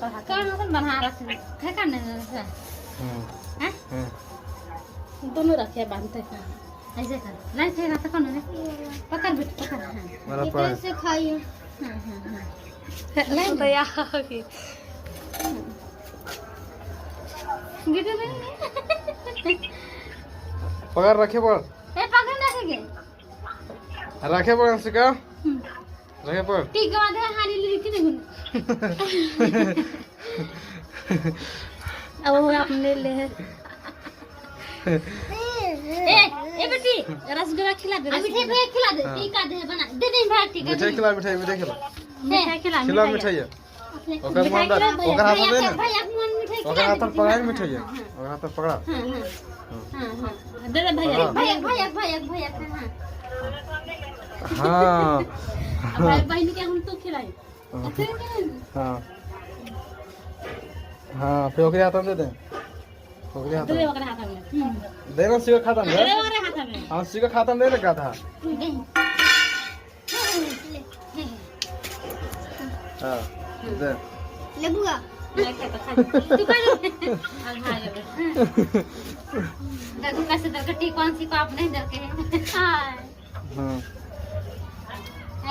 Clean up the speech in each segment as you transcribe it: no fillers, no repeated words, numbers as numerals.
कौन मतलब बना रखे है करने से हैं दोनों रखे बांधते हैं ऐसे कर नहीं थे ना तो कौन है पकड़ बेट पकड़ हां कैसे खाइए हां नहीं तो यार गिरे नहीं पकड़ रखे पड़ ए पकड़ ना सके रखे पड़ सिका रखे पड़ ठीक है आधे हानी ली थी नहीं अब वो अपने ले है ए बेटी रसगुल्ला खिला दे मिठाई भाई खिला दे टीका दे बना दे दे भाई टीका मिठाई खिला मिठाई खिला खिला मिठाई है ओकर मन ओकर हाथ दे ना भाई एक मन मिठाई ओकर हाथ पकड़ा मिठाई है ओकर हाथ पकड़ा हां दे दे भाई हां भाई बहन के हम तो खिलाए हां हां फिर ओकरे हाथ दे दे ओकरे हाथ दे ओकरे हाथ में दे ना सिगा खाता में दे ओकरे हाथ में हां सिगा खाता में दे लगा था हां दे ले बुआ तू कर देखो कैसे दरकटी कौन सी को आप नहीं डर के हां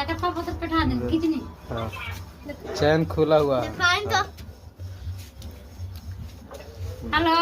ऐसा पापा तो बैठा दे कितनी हां चैन खुला हुआ है फाइन तो हेलो